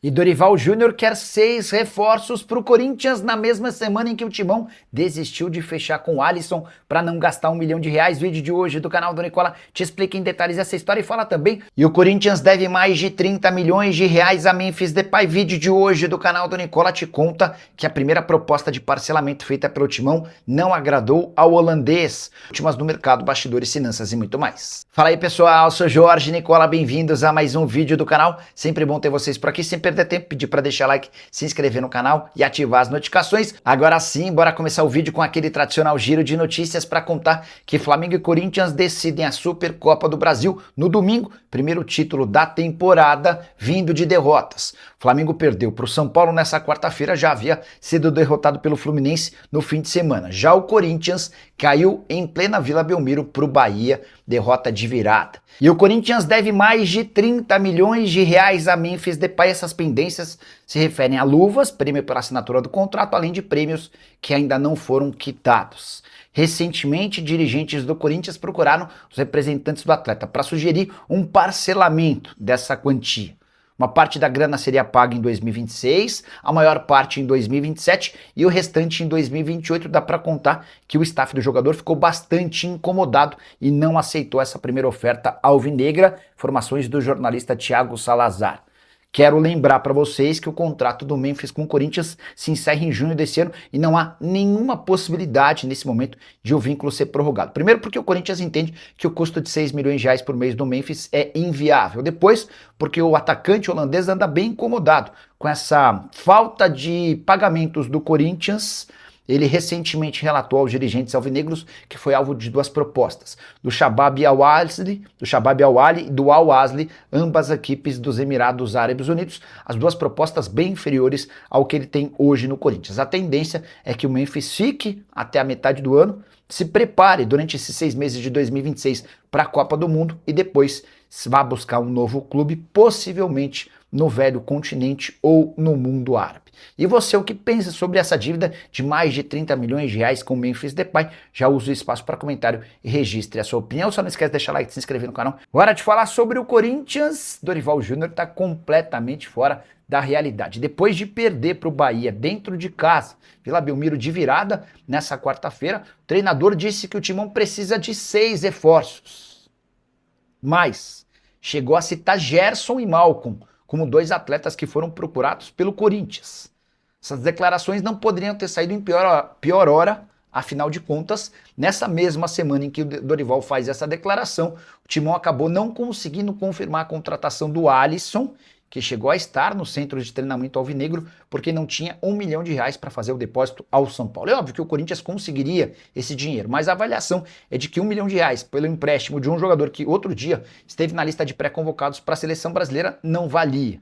E Dorival Júnior quer 6 reforços para o Corinthians na mesma semana em que o Timão desistiu de fechar com o Alisson para não gastar R$ 1 milhão. Vídeo de hoje do canal do Nicola te explica em detalhes essa história e fala também. E o Corinthians deve mais de R$ 30 milhões a Memphis Depay. Vídeo de hoje do canal do Nicola te conta que a primeira proposta de parcelamento feita pelo Timão não agradou ao holandês. Últimas no mercado, bastidores, finanças e muito mais. Fala aí pessoal, sou Jorge Nicola, bem-vindos a mais um vídeo do canal. Sempre bom ter vocês por aqui, sem perder tempo, pedir para deixar like, se inscrever no canal e ativar as notificações. Agora sim, bora começar o vídeo com aquele tradicional giro de notícias para contar que Flamengo e Corinthians decidem a Supercopa do Brasil no domingo, primeiro título da temporada vindo de derrotas. Flamengo perdeu para o São Paulo nessa quarta-feira, já havia sido derrotado pelo Fluminense no fim de semana. Já o Corinthians caiu em plena Vila Belmiro para o Bahia, derrota de virada. E o Corinthians deve mais de R$ 30 milhões a Memphis Depay. Essas pendências se referem a luvas, prêmio pela assinatura do contrato, além de prêmios que ainda não foram quitados. Recentemente, dirigentes do Corinthians procuraram os representantes do atleta para sugerir um parcelamento dessa quantia. Uma parte da grana seria paga em 2026, a maior parte em 2027 e o restante em 2028. Dá para contar que o staff do jogador ficou bastante incomodado e não aceitou essa primeira oferta alvinegra. Informações do jornalista Thiago Salazar. Quero lembrar para vocês que o contrato do Memphis com o Corinthians se encerra em junho desse ano e não há nenhuma possibilidade nesse momento de o vínculo ser prorrogado. Primeiro porque o Corinthians entende que o custo de R$ 6 milhões por mês do Memphis é inviável. Depois porque o atacante holandês anda bem incomodado com essa falta de pagamentos do Corinthians. Ele recentemente relatou aos dirigentes alvinegros que foi alvo de 2 propostas, do Shabab Al-Ahly e do Al-Ahly, ambas equipes dos Emirados Árabes Unidos, as 2 propostas bem inferiores ao que ele tem hoje no Corinthians. A tendência é que o Memphis fique até a metade do ano, se prepare durante esses 6 meses de 2026 para a Copa do Mundo e depois vá buscar um novo clube, possivelmente no velho continente ou no mundo árabe. E você, o que pensa sobre essa dívida de mais de R$ 30 milhões com o Memphis Depay? Já use o espaço para comentário e registre a sua opinião. Só não esquece de deixar like e se inscrever no canal. Hora de falar sobre o Corinthians. Dorival Júnior está completamente fora da realidade. Depois de perder para o Bahia dentro de casa, Vila Belmiro de virada, nessa quarta-feira, o treinador disse que o Timão precisa de 6 reforços. Mas chegou a citar Gerson e Malcom como 2 atletas que foram procurados pelo Corinthians. Essas declarações não poderiam ter saído em pior hora, afinal de contas, nessa mesma semana em que o Dorival faz essa declaração, o Timão acabou não conseguindo confirmar a contratação do Alisson, que chegou a estar no centro de treinamento alvinegro porque não tinha R$ 1 milhão para fazer o depósito ao São Paulo. É óbvio que o Corinthians conseguiria esse dinheiro, mas a avaliação é de que R$ 1 milhão pelo empréstimo de um jogador que outro dia esteve na lista de pré-convocados para a seleção brasileira não valia.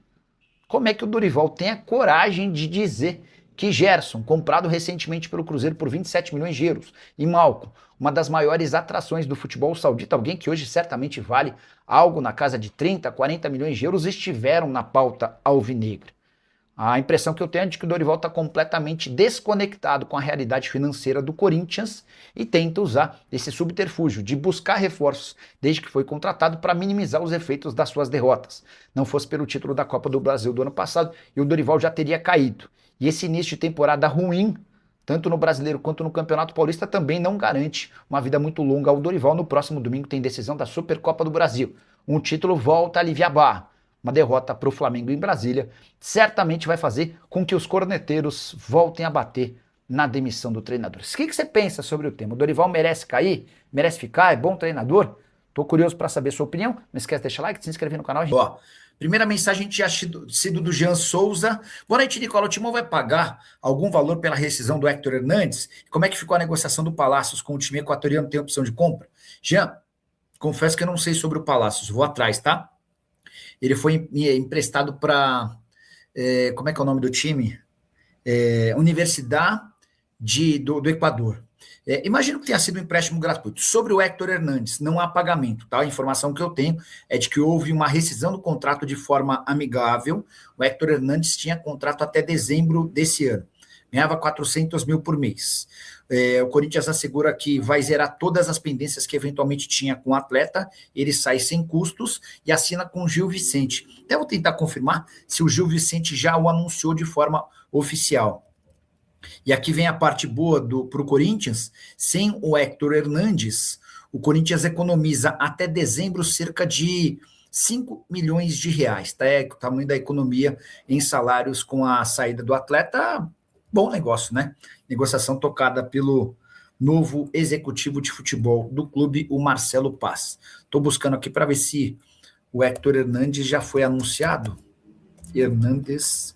Como é que o Dorival tem a coragem de dizer que Gerson, comprado recentemente pelo Cruzeiro por 27 milhões de euros, e Malcom, uma das maiores atrações do futebol saudita, alguém que hoje certamente vale algo na casa de 30, 40 milhões de euros, estiveram na pauta alvinegra? A impressão que eu tenho é de que o Dorival está completamente desconectado com a realidade financeira do Corinthians e tenta usar esse subterfúgio de buscar reforços desde que foi contratado para minimizar os efeitos das suas derrotas. Não fosse pelo título da Copa do Brasil do ano passado e o Dorival já teria caído. E esse início de temporada ruim, tanto no Brasileiro quanto no Campeonato Paulista, também não garante uma vida muito longa ao Dorival. No próximo domingo tem decisão da Supercopa do Brasil. Um título volta a aliviar a barra. Uma derrota para o Flamengo em Brasília certamente vai fazer com que os corneteiros voltem a bater na demissão do treinador. O que você pensa sobre o tema? O Dorival merece cair? Merece ficar? É bom treinador? Tô curioso para saber a sua opinião. Não esquece de deixar like, se inscrever no canal. Ó, primeira mensagem tinha sido do Jean Souza. Boa noite, Nicola. O Timão vai pagar algum valor pela rescisão do Héctor Hernandes? Como é que ficou a negociação do Palácios com o time equatoriano? Tem opção de compra? Jean, confesso que eu não sei sobre o Palácios. Vou atrás, tá? Ele foi emprestado para, como é que é o nome do time? Universidade do Equador. Imagino que tenha sido um empréstimo gratuito. Sobre o Héctor Hernandes, não há pagamento, tá? A informação que eu tenho é de que houve uma rescisão do contrato de forma amigável. O Héctor Hernandes tinha contrato até dezembro desse ano. ganhava 400 mil por mês. O Corinthians assegura que vai zerar todas as pendências que eventualmente tinha com o atleta, ele sai sem custos e assina com o Gil Vicente. Até vou tentar confirmar se o Gil Vicente já o anunciou de forma oficial. E aqui vem a parte boa para o Corinthians. Sem o Héctor Hernandes, o Corinthians economiza até dezembro cerca de 5 milhões de reais. Tá? É o tamanho da economia em salários com a saída do atleta. Bom negócio, né? Negociação tocada pelo novo executivo de futebol do clube, o Marcelo Paz. Estou buscando aqui para ver se o Héctor Hernandes já foi anunciado. Hernandes.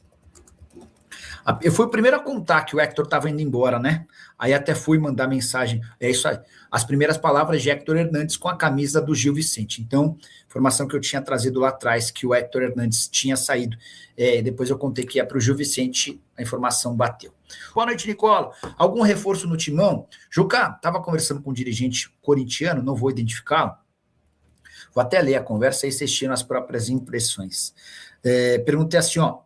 Eu fui o primeiro a contar que o Héctor estava indo embora, né? Aí até fui mandar mensagem. É isso aí. As primeiras palavras de Héctor Hernandes com a camisa do Gil Vicente. Então, informação que eu tinha trazido lá atrás, que o Héctor Hernandes tinha saído. Depois eu contei que ia para o Gil Vicente, a informação bateu. Boa noite, Nicola. Algum reforço no timão? Juca, estava conversando com um dirigente corintiano, não vou identificá-lo. Vou até ler a conversa e vocês tiram as próprias impressões. Perguntei assim, ó.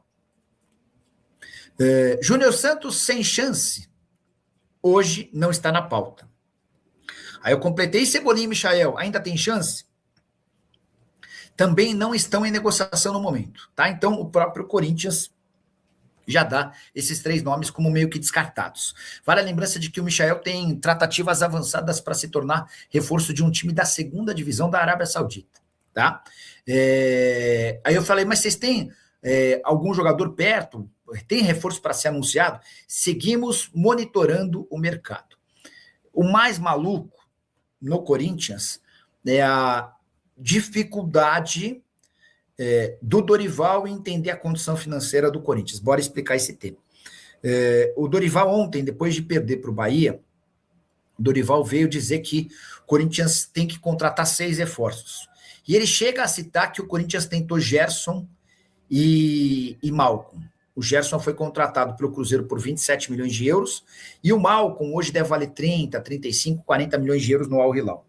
Júnior Santos sem chance, hoje não está na pauta. Aí eu completei Cebolinha e Michael, ainda tem chance? Também não estão em negociação no momento, tá? Então o próprio Corinthians já dá esses 3 nomes como meio que descartados. Vale a lembrança de que o Michael tem tratativas avançadas para se tornar reforço de um time da 2ª divisão da Arábia Saudita, tá? Aí eu falei, mas vocês têm algum jogador perto? Tem reforço para ser anunciado? Seguimos monitorando o mercado. O mais maluco no Corinthians é a dificuldade do Dorival em entender a condição financeira do Corinthians. Bora explicar esse tema. O Dorival ontem, depois de perder para o Bahia, o Dorival veio dizer que o Corinthians tem que contratar 6 reforços. E ele chega a citar que o Corinthians tentou Gerson e Malcom. O Gerson foi contratado pelo Cruzeiro por 27 milhões de euros e o Malcom hoje deve valer 30, 35, 40 milhões de euros no Al Hilal.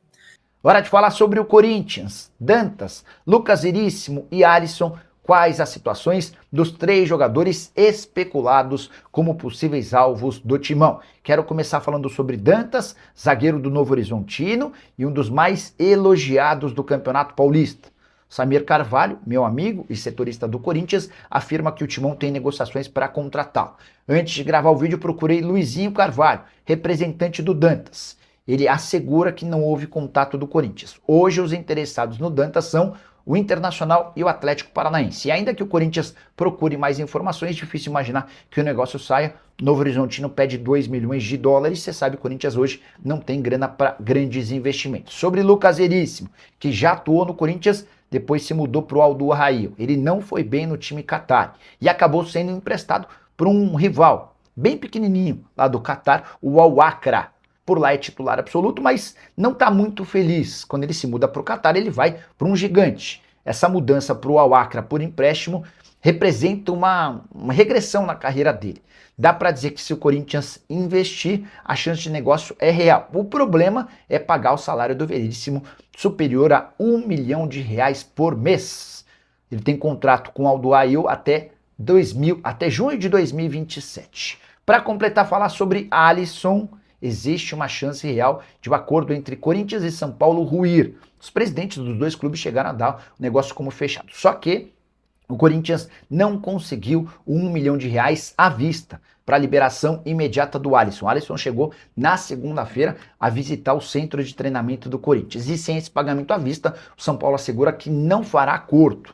Hora de falar sobre o Corinthians. Dantas, Lucas Veríssimo e Alisson. Quais as situações dos 3 jogadores especulados como possíveis alvos do timão? Quero começar falando sobre Dantas, zagueiro do Novo Horizontino e um dos mais elogiados do Campeonato Paulista. Samir Carvalho, meu amigo e setorista do Corinthians, afirma que o timão tem negociações para contratá-lo. Antes de gravar o vídeo, procurei Luizinho Carvalho, representante do Dantas. Ele assegura que não houve contato do Corinthians. Hoje, os interessados no Dantas são o Internacional e o Atlético Paranaense. E ainda que o Corinthians procure mais informações, é difícil imaginar que o negócio saia. Novo Horizontino pede 2 milhões de dólares. Você sabe que o Corinthians hoje não tem grana para grandes investimentos. Sobre Lucas Veríssimo, que já atuou no Corinthians, depois se mudou para o Al Duhail. Ele não foi bem no time Qatar e acabou sendo emprestado para um rival bem pequenininho lá do Qatar, o Al Akra. Por lá é titular absoluto, mas não está muito feliz. Quando ele se muda para o Qatar, ele vai para um gigante. Essa mudança para o Al Akra por empréstimo representa uma regressão na carreira dele. Dá para dizer que se o Corinthians investir, a chance de negócio é real. O problema é pagar o salário do Veríssimo superior a 1 milhão de reais por mês. Ele tem contrato com o Al Duhail até junho de 2027. Para completar, falar sobre Alisson, existe uma chance real de um acordo entre Corinthians e São Paulo ruir. Os presidentes dos 2 clubes chegaram a dar o negócio como fechado. Só que o Corinthians não conseguiu 1 milhão de reais à vista para a liberação imediata do Alisson. O Alisson chegou na segunda-feira a visitar o centro de treinamento do Corinthians. E sem esse pagamento à vista, o São Paulo assegura que não fará acordo.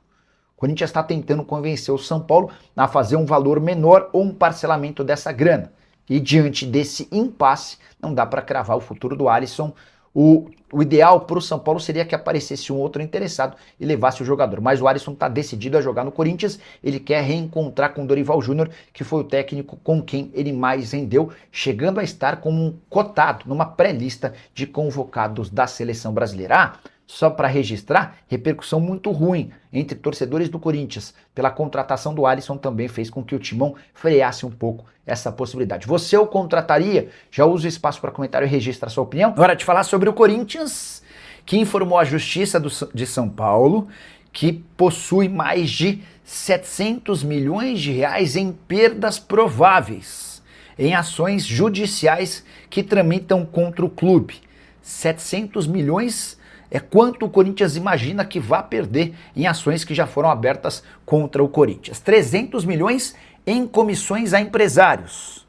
O Corinthians está tentando convencer o São Paulo a fazer um valor menor ou um parcelamento dessa grana. E diante desse impasse, não dá para cravar o futuro do Alisson. O ideal para o São Paulo seria que aparecesse um outro interessado e levasse o jogador. Mas o Alisson está decidido a jogar no Corinthians. Ele quer reencontrar com o Dorival Júnior, que foi o técnico com quem ele mais rendeu, chegando a estar como um cotado numa pré-lista de convocados da seleção brasileira. Só para registrar, repercussão muito ruim entre torcedores do Corinthians pela contratação do Alisson também fez com que o timão freasse um pouco essa possibilidade. Você o contrataria? Já usa o espaço para comentário e registra a sua opinião. Hora de falar sobre o Corinthians, que informou a Justiça de São Paulo que possui mais de 700 milhões de reais em perdas prováveis. em ações judiciais que tramitam contra o clube. 700 milhões é quanto o Corinthians imagina que vai perder em ações que já foram abertas contra o Corinthians. 300 milhões em comissões a empresários.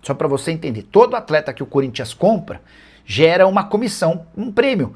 Só para você entender, todo atleta que o Corinthians compra gera uma comissão, um prêmio,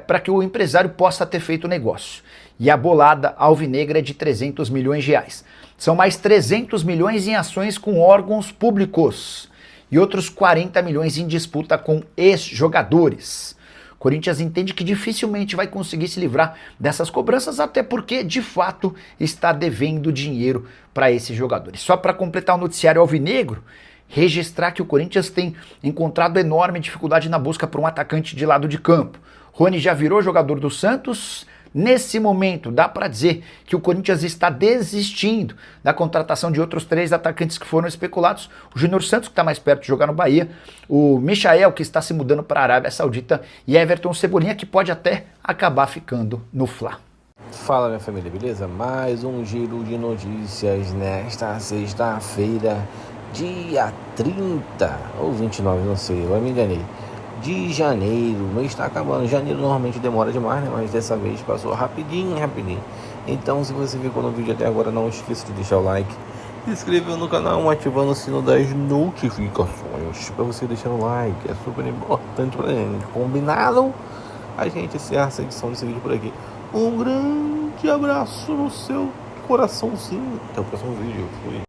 para que o empresário possa ter feito o negócio. E a bolada alvinegra é de 300 milhões de reais. São mais 300 milhões em ações com órgãos públicos e outros 40 milhões em disputa com ex-jogadores. O Corinthians entende que dificilmente vai conseguir se livrar dessas cobranças, até porque, de fato, está devendo dinheiro para esses jogadores. Só para completar o noticiário alvinegro, registrar que o Corinthians tem encontrado enorme dificuldade na busca por um atacante de lado de campo. Rony já virou jogador do Santos. Nesse momento, dá para dizer que o Corinthians está desistindo da contratação de outros 3 atacantes que foram especulados. O Júnior Santos, que está mais perto de jogar no Bahia, o Michael, que está se mudando para a Arábia Saudita, e Everton Cebolinha, que pode até acabar ficando no Fla. Fala, minha família, beleza? Mais um giro de notícias nesta sexta-feira, dia 30 ou 29, não sei, eu me enganei, de janeiro. O mês está acabando. Janeiro normalmente demora demais, né? Mas dessa vez passou rapidinho. Então, se você ficou no vídeo até agora, não esqueça de deixar o like, se inscrever no canal, ativando o sino das notificações para você deixar o like, é super importante pra gente. Combinado? A gente encerra essa edição desse vídeo por aqui. Um grande abraço no seu coraçãozinho. Até o próximo vídeo. Fui.